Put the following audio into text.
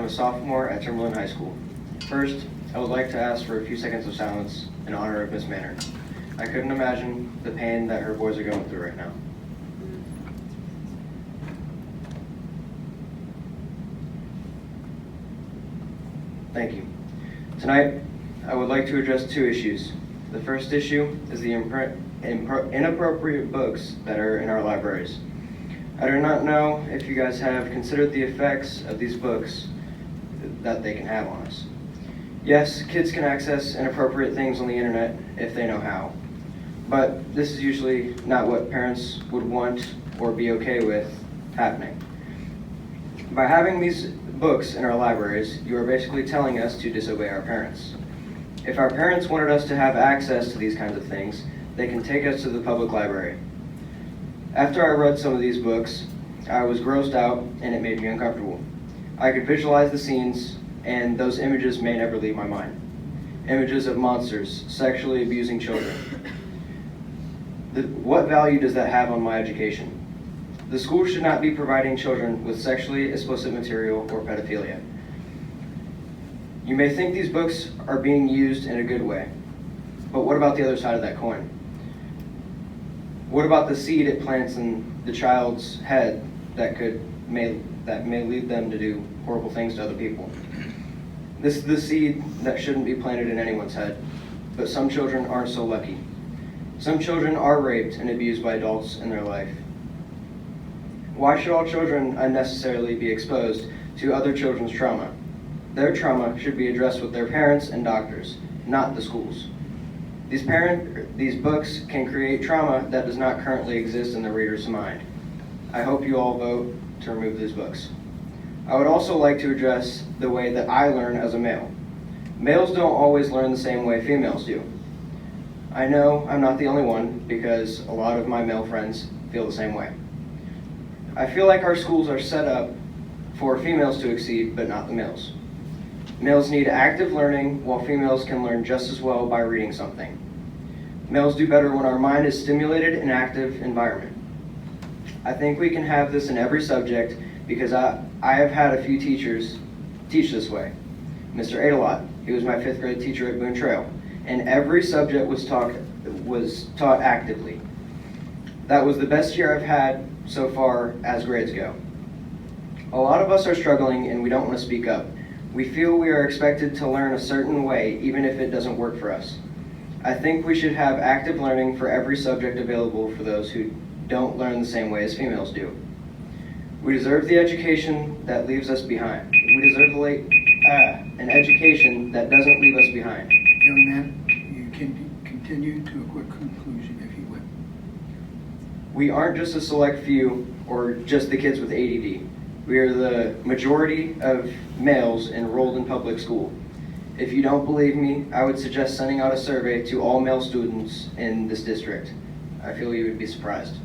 I'm a sophomore at Timberland High School. First, I would like to ask for a few seconds of silence in honor of Miss Manor. I couldn't imagine the pain that her boys are going through right now. Thank you. Tonight, I would like to address two issues. The first issue is the inappropriate books that are in our libraries. I do not know if you guys have considered the effects of these books that they can have on us. Yes, kids can access inappropriate things on the internet if they know how, but this is usually not what parents would want or be okay with happening. By having these books in our libraries, you are basically telling us to disobey our parents. If our parents wanted us to have access to these kinds of things, they can take us to the public library. After I read some of these books, I was grossed out and it made me uncomfortable. I could visualize the scenes, and those images may never leave my mind. Images of monsters sexually abusing children. What value does that have on my education? The school should not be providing children with sexually explicit material or pedophilia. You may think these books are being used in a good way, but what about the other side of that coin? What about the seed it plants in the child's head that may lead them to do horrible things to other people? This is the seed that shouldn't be planted in anyone's head, but some children aren't so lucky. Some children are raped and abused by adults in their life. Why should all children unnecessarily be exposed to other children's trauma? Their trauma should be addressed with their parents and doctors, not the schools. These books can create trauma that does not currently exist in the reader's mind. I hope you all vote to remove these books. I would also like to address the way that I learn as a male. Males don't always learn the same way females do. I know I'm not the only one because a lot of my male friends feel the same way. I feel like our schools are set up for females to exceed, but not the males. Males need active learning, while females can learn just as well by reading something. Males do better when our mind is stimulated in an active environment. I think we can have this in every subject because I have had a few teachers teach this way. Mr. Adelot, he was my 5th grade teacher at Boone Trail, and every subject was taught actively. That was the best year I've had so far as grades go. A lot of us are struggling and we don't want to speak up. We feel we are expected to learn a certain way even if it doesn't work for us. I think we should have active learning for every subject available for those who don't learn the same way as females do. We deserve the education that leaves us behind. We deserve an education that doesn't leave us behind. Young man, you can continue to a quick conclusion if you would. We aren't just a select few or just the kids with ADD. We are the majority of males enrolled in public school. If you don't believe me, I would suggest sending out a survey to all male students in this district. I feel you would be surprised.